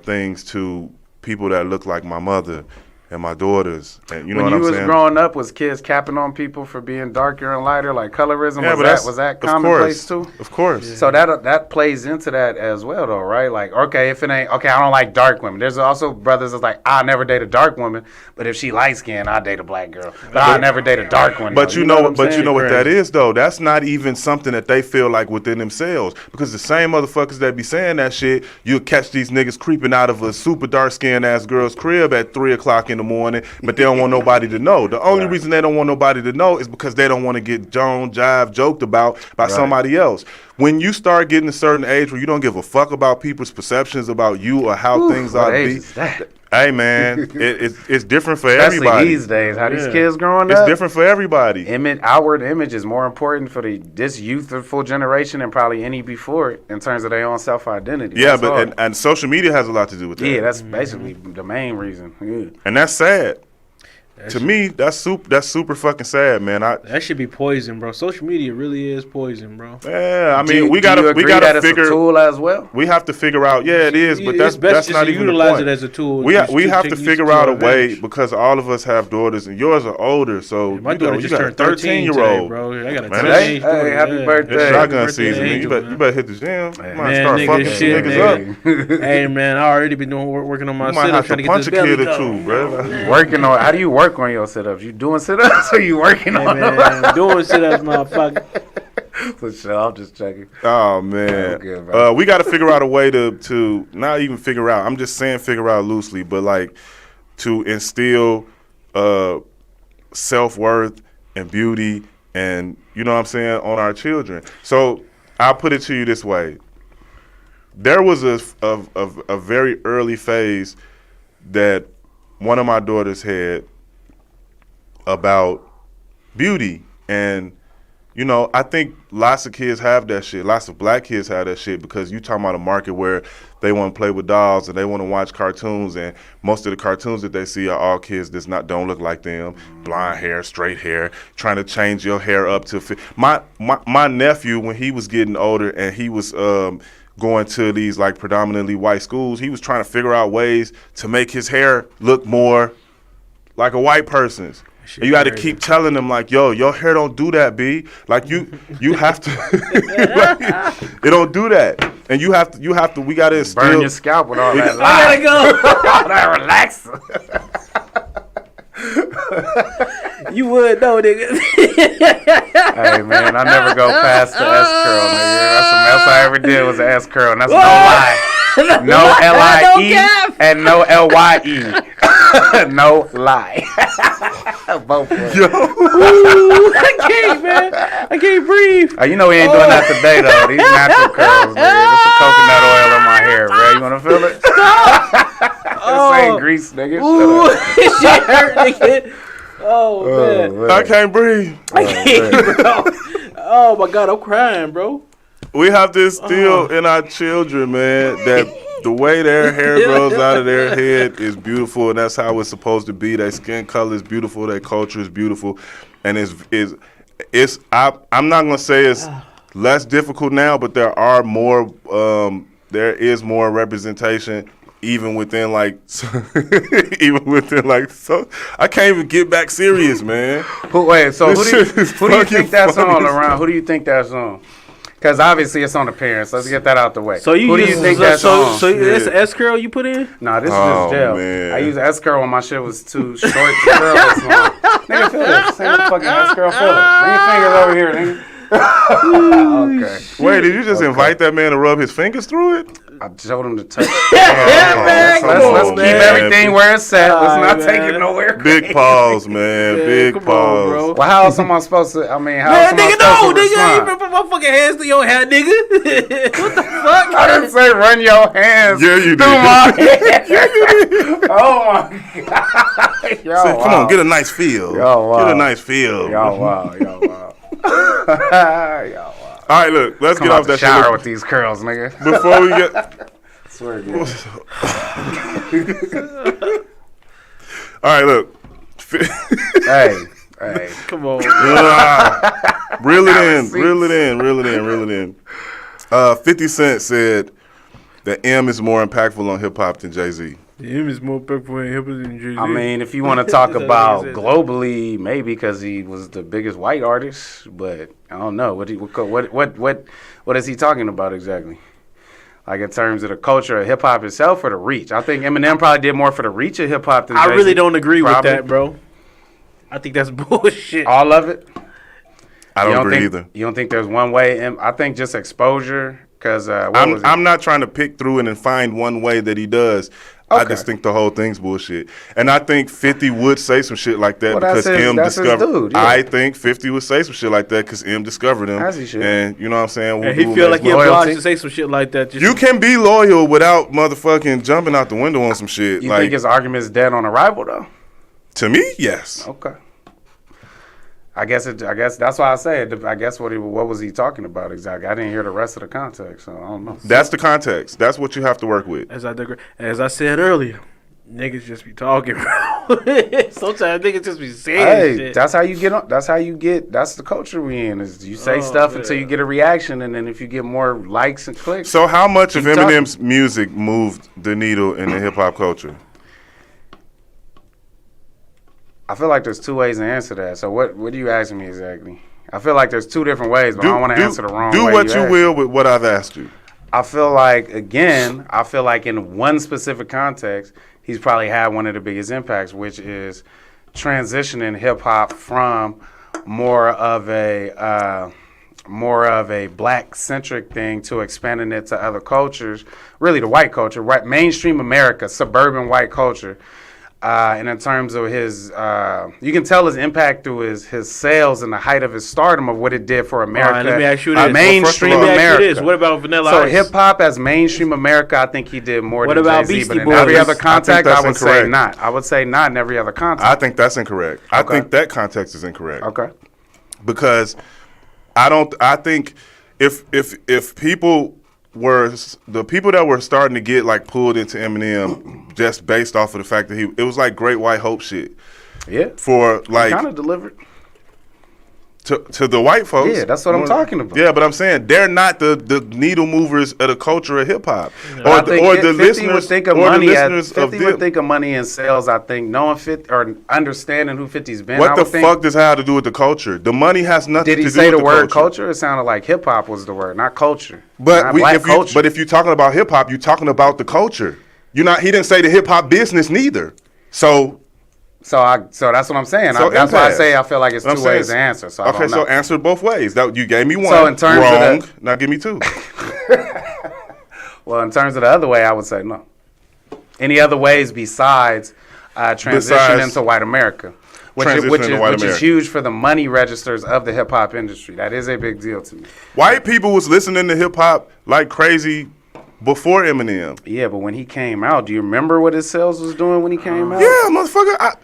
things to people that look like my mother and my daughters. And you know when what you I'm was saying? growing up, was kids capping on people for being darker and lighter, like colorism? Yeah, Was that commonplace too? Of course. So that plays into that as well, though, right? Like, okay, if it ain't okay, I don't like dark women. There's also brothers that's like, I never date a dark woman, but if she light skinned, I date a black girl. But I never date a dark one. But though. you know what that is though. That's not even something that they feel like within themselves. Because the same motherfuckers that be saying that shit, you'll catch these niggas creeping out of a super dark skinned ass girl's crib at 3:00 in the morning, but they don't want nobody to know. The only reason they don't want nobody to know is because they don't want to get joked about by somebody else. When you start getting a certain age where you don't give a fuck about people's perceptions about you or how things ought to be. Hey man, it's different for Especially everybody. these days, how these kids growing It's up. different for everybody. Outward image is more important for this youthful generation than probably any before it in terms of their own self-identity. Yeah, That's and social media has a lot to do with that. yeah, that's basically the main reason. Yeah. And that's sad. To me, that's super fucking sad, man. That should be poison, bro. Social media really is poison, bro. Yeah, I mean, Do we you agree gotta that it's figure. a tool as well? We have to figure out. Yeah, it is, but It's best that's just not to even the utilize point. it as a tool. We have to Use figure to out our a way advantage. because all of us have daughters, and yours are older. So My daughter just turned 13 year today, old, bro. I got a Man, teenage daughter. hey, happy birthday. It's Hey, shotgun birthday season, man. angel, You better hit the gym. You might Man, start nigga, fucking shit, niggas up. Hey, man, I already been working on my You might sit-ups, have trying to to get punch this a belly kid or going. two, bro. Working on how do you work on your sit-ups? You doing sit-ups or you working Hey, on them? man, doing sit-ups, motherfucker. For sure, I'm just checking. Oh man, Okay, bro. we got to figure out a way to not even figure out. I'm just saying figure out loosely, but like to instill self-worth and beauty, and you know what I'm saying, on our children. So I'll put it to you this way: there was a very early phase that one of my daughters had about beauty. And, you know, I think lots of kids have that shit. Lots of black kids have that shit because you talking about a market where they want to play with dolls and they want to watch cartoons, and most of the cartoons that they see are all kids that don't look like them. Blonde hair, straight hair, trying to change your hair up to fit. My nephew, when he was getting older and he was going to these like predominantly white schools, he was trying to figure out ways to make his hair look more like a white person's. And you got to keep telling them like, yo, your hair don't do that, B. Like you have to, like, it don't do that. And you have to. We got to instill. Burn your scalp with all that. I gotta go. all that relaxer. You would know, nigga. Hey man, I never go past the S curl, nigga. That's the best I ever did was the S curl, and that's no lie. No L-I-E and no L-Y-E. No lie. Both ways. Ooh, I can't, man. I can't breathe. You know we ain't doing that today though. These natural curls, nigga. This is coconut oil in my hair, bro. You wanna feel it? This ain't grease, nigga. Ooh, Shut up. shit hurt, nigga. Oh, man. I can't breathe. I can't, bro. Oh, my God. I'm crying, bro. We have to instill in our children, man, that the way their hair grows out of their head is beautiful, and that's how it's supposed to be. Their skin color is beautiful. Their culture is beautiful, and I'm not gonna say it's less difficult now, but there are more. There is more representation. Even within so I can't even get back serious, man. Who do you think that's funny on, as LaRon? Who do you think that's on? Because obviously it's on the parents. Let's get that out the way. So who do you think that's on? So it's an S curl you put in? Nah, this is Oh, just gel. man. I use S curl when my shit was too short to curl this long. Nigga, feel this. Say the fucking S curl, feel it. Bring your fingers over here, nigga. Okay. Wait, did you just invite that man to rub his fingers through it? I told him to touch. man, Let's keep man. everything where it's at. Let's not man. take it nowhere. Big pause, man. Big come on, pause. bro. Well, how else am I supposed to? I mean, how Man, else am I nigga, no, supposed to nigga. You respond? better put my fucking hands through your hair, nigga. What the fuck? I didn't say run your hands Yeah, you through did. my hair. Oh my god. Yo, Say, come on, get a nice feel. Yo, wow. Get a nice feel. Yo, wow. Yo, wow. Yo, wow. All right, look, let's Come get out off the that shower shit. with these curls, nigga. Before we get. Swear to God. All right, look. Hey. Come on. Reel it in. 50 Cent said that M is more impactful on hip hop than Jay-Z. Him is more respectful and hipper than Jay-Z. I mean, if you want to talk about globally, maybe because he was the biggest white artist, but I don't know what is he talking about exactly? Like in terms of the culture of hip hop itself or the reach? I think Eminem probably did more for the reach of hip hop than I Jay-Z. really don't agree with that, bro. I think that's bullshit. All of it? I don't agree either. You don't think there's one way? I think just exposure. Because I'm not trying to pick through it and find one way that he does. Okay. I just think the whole thing's bullshit. And I think 50 would say some shit like that because M discovered. Dude, yeah. I think 50 would say some shit like that because M discovered him. As he should. And you know what I'm saying? And he feel like he's obliged to say some shit like that. You can be loyal without motherfucking jumping out the window on some shit. You think his argument is dead on arrival, though? To me, yes. Okay. I guess that's why I say it. I guess what was he talking about exactly? I didn't hear the rest of the context, so I don't know. That's the context. That's what you have to work with. As I said earlier, niggas just be talking, bro. Sometimes niggas just be saying shit. That's how you get. That's the culture we in. Is you say stuff until you get a reaction, and then if you get more likes and clicks. So how much of Eminem's music moved the needle in the hip hop culture? I feel like there's two ways to answer that. So what are you asking me exactly? I feel like there's two different ways, but I don't want to answer the wrong way. Do what you will with what I've asked you. I feel like in one specific context, he's probably had one of the biggest impacts, which is transitioning hip hop from more of a black centric thing to expanding it to other cultures, really the white culture, right? Mainstream America, suburban white culture. And in terms of his, you can tell his impact through his sales and the height of his stardom of what it did for America. Right, let me ask you this. Mainstream America. What about Vanilla Ice? So hip hop as mainstream America, I think he did more than Jay-Z. What about Beastie But in Boys? every other context, I would incorrect. say not. I would say not in every other context. I think that's incorrect. Okay. I think that context is incorrect. Okay. Because I think if people were the people that were starting to get like pulled into Eminem just based off of the fact that it was like Great White Hope shit. Yeah. For like kind of delivered. To the white folks. Yeah, that's what I'm talking about. Yeah, but I'm saying they're not the needle movers of the culture of hip hop. Or the listeners would think of money in sales, I think, knowing 50 or understanding who 50's been. What the fuck does that have to do with the culture? The money has nothing to do with the culture. Did he say the word culture? It sounded like hip hop was the word, not culture. But if you're talking about hip hop, you're talking about the culture. He didn't say the hip hop business neither. So that's what I'm saying. That's why I say I feel like it's two ways to answer. So okay, so answer both ways. You gave me one. So in terms wrong, now give me two. Well, in terms of the other way, I would say no. Any other ways besides transition into white America, which is huge for the money registers of the hip hop industry. That is a big deal to me. White people was listening to hip hop like crazy before Eminem. Yeah, but when he came out, do you remember what his sales was doing when he came out? Yeah, motherfucker.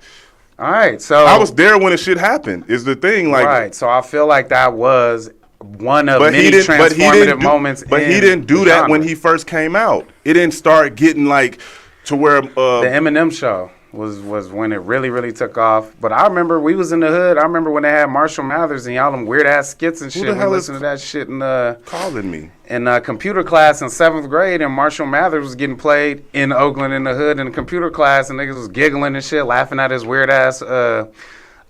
All right, so I was there when the shit happened. Is the thing like right? So I feel like that was one of many transformative moments. But he didn't do that when he first came out. It didn't start getting like to where the Eminem show was when it really took off. But I remember we was in the hood. I remember when they had Marshall Mathers and y'all them weird ass skits and shit. Who the hell listened to that shit in calling me in computer class in 7th grade, and Marshall Mathers was getting played in Oakland in the hood in computer class, and niggas was giggling and shit, laughing at his weird ass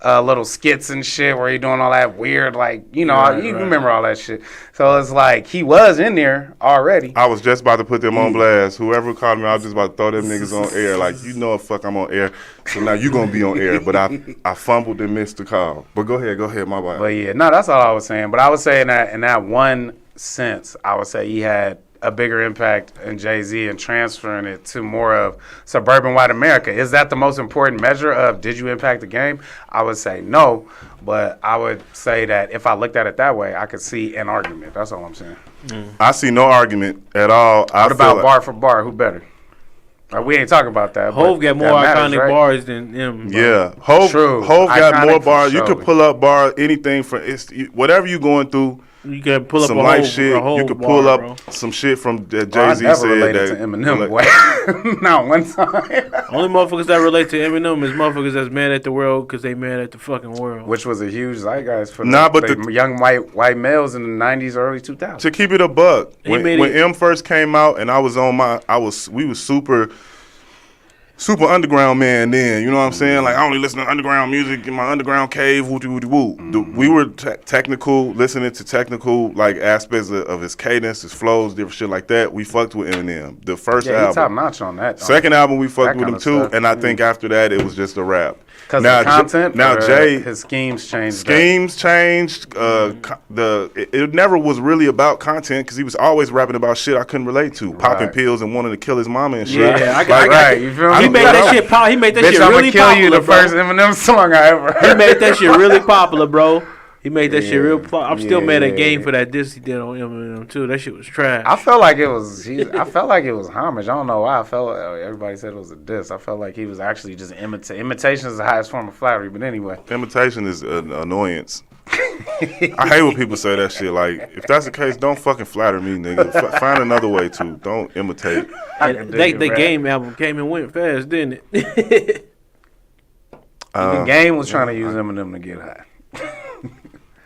little skits and shit where he doing all that weird, like, you remember all that shit. So it's like he was in there already. I was just about to put them on blast. Whoever called me, I was just about to throw them niggas on air. Like, fuck, I'm on air. So now you gonna be on air. But I fumbled and missed the call. But go ahead, my bad. But yeah, no, that's all I was saying. But I was saying that in that one sense, I would say he had a bigger impact in Jay-Z and transferring it to more of suburban white America. Is that the most important measure of did you impact the game? I would say no, but I would say that if I looked at it that way, I could see an argument. That's all I'm saying. I see no argument at all. What about bar for bar? Who better? We ain't talking about that. Hov got more iconic bars than him. Yeah, Hov got more bars. You could pull up bars, anything from whatever you going through. You can pull up some light shit. You could pull up some shit from that Jay-Z I never said related that to Eminem. Not one time. Only motherfuckers that relate to Eminem is motherfuckers that's mad at the world because they mad at the fucking world. Which was a huge zeitgeist for the young white males in the 90s, early 2000s. To keep it a buck, when M first came out and I was on we was super super underground man then, you know what I'm saying? Like, I only listen to underground music in my underground cave, woo-woo. We were technical, listening to technical, like, aspects of his cadence, his flows, different shit like that. We fucked with Eminem. The first Yeah, he top album. notch on that. Second album, we fucked That with him, kinda too. stuff. And I think after that, it was just a rap. Because the content, now Jay, his schemes changed. schemes changed. It never was really about content because he was always rapping about shit I couldn't relate to, popping Right. pills and wanting to kill his mama and shit. Yeah, I Like, got Right, you feel me? He made that shit pop. He made that Bitch, shit I'ma really kill popular, you, the bro. first Eminem song I ever He heard. made that shit really popular, bro. He made that shit real popular. I'm still mad at Yeah. Game for that diss he did on Eminem too. That shit was trash. I felt like it was. I felt like it was homage. I don't know why. I felt everybody said it was a diss. I felt like he was actually just imitation is the highest form of flattery. But anyway, Imitation is an annoyance. I hate when people say that shit. Like, if that's the case, don't fucking flatter me, nigga. Find another way to. Don't imitate. The Game album came and went fast, didn't it? the Game was trying to use Eminem to get high.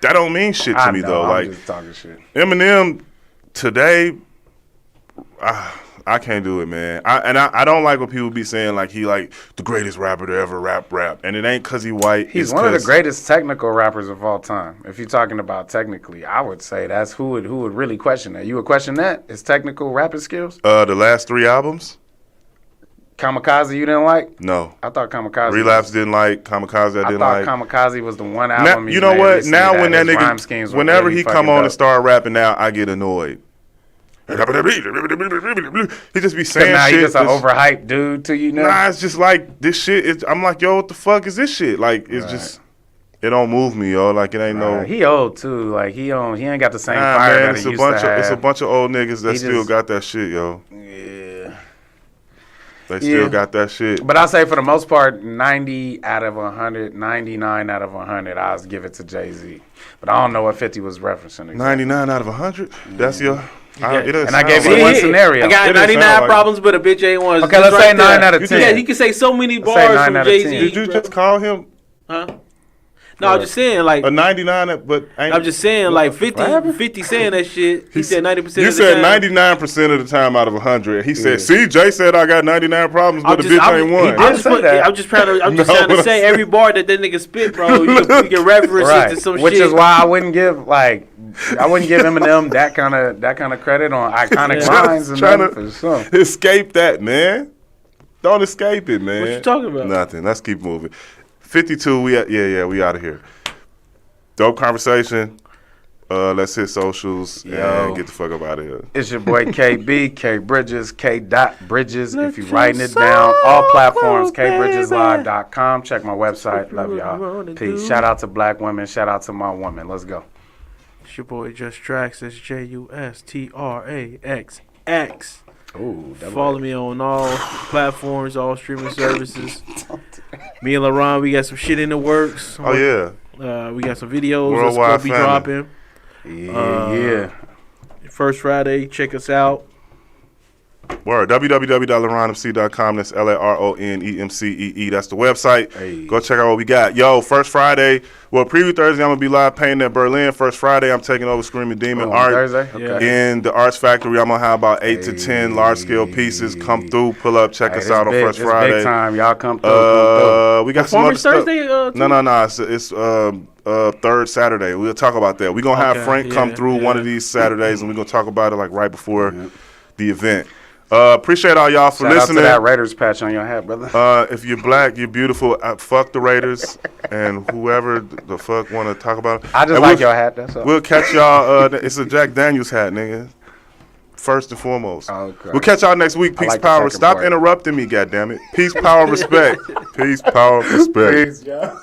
That don't mean shit to I me know, though. I'm Like just talking shit. Eminem today, I can't do it, man. I don't like when people be saying like he like the greatest rapper to ever rap, and it ain't cause he white. He's it's one of the 'cause- greatest technical rappers of all time. If you're talking about technically, I would say that's who would really question that. You would question that? His technical rapping skills? The last 3 albums. Kamikaze you didn't like? No. I thought Kamikaze. Relapse didn't like. Kamikaze I I didn't thought like. Kamikaze was the one Now, album. you know what? Now when that his rhyme schemes nigga, were whenever really he come fucking on and dope. start rapping now, I get annoyed. He just be saying now shit. he just an that's- overhyped dude to you now. Nah, it's just like this shit. I'm like, yo, what the fuck is this shit? Like, it's just, it don't move me, yo. Like, it ain't no. He old too. Like he ain't got the same Nah, fire man, that it's he a used bunch to of have. it's a bunch of old niggas that He still just- got that shit, yo. Yeah. They still got that shit. But I say for the most part, 90 out of 100, 99 out of 100, I'll give it to Jay-Z. But I don't know what 50 was referencing. Exactly. 99 out of 100. That's your. And I gave you one scenario. I got It didn't 99 sound like problems, but a bitch ain't one. Okay, let's say 9 out of You 10. Yeah, he can say so many Let's say bars 9 from out of Jay 10. Z. Did you just call him Huh? No, I'm just saying, like, a 99? But ain't, I'm just saying, like, 50 saying that shit. He said 90% of the time. You said 99% of the time out of 100. He said, "See, Jay said I got 99 problems, but the bitch ain't one." did say that. I'm just trying to No, say I'm every bar that nigga spit, bro. You can reference Right. it to some Which shit. is why I wouldn't give Eminem that kind of credit on iconic lines and Trying nothing for sure. to escape that, man. Don't escape it, man. What you talking about? Nothing. Let's keep moving. 52. We out of here. Dope conversation. Let's hit socials and get the fuck up out of here. It's your boy KB, K Bridges, K. Bridges. If you're writing it down, all platforms, kbridgeslive.com. Check my website. Love y'all. Peace. Shout out to black women. Shout out to my woman. Let's go. It's your boy Just Trax. It's JUSTRAXX. Ooh, Follow me on all platforms, all streaming services. Me and LaRon, we got some shit in the works. Oh yeah. We got some videos Worldwide that's gonna be family. dropping. Yeah. First Friday, check us out. Word. www.laronemc.com. That's LARONEMCEE. That's the website. Hey. Go check out what we got. Yo, first Friday. Well, preview Thursday, I'm going to be live painting at Berlin. First Friday, I'm taking over Screaming Demon On Art. Thursday? Okay. In the Arts Factory, I'm going to have about 8 to 10 large-scale pieces. Come through, pull up, check us out on First It's Friday. big time. Y'all come through. We got some other Performance stuff. Thursday? No. It's third Saturday. We'll talk about that. We're going to have Okay, Frank come yeah, through yeah. one of these Saturdays, and we're going to talk about it like right before the event. Appreciate all y'all for Shout out listening. to that Raiders patch on your hat, brother. If you're black, you're beautiful. Fuck the Raiders and whoever the fuck want to talk about it. I just And like your hat. That's all. We'll catch y'all. It's a Jack Daniels hat, nigga. First and foremost. Okay. We'll catch y'all next week. Peace, like the power. second Stop part. interrupting me, goddammit. Peace, power, respect. Peace, power, respect. Peace, y'all.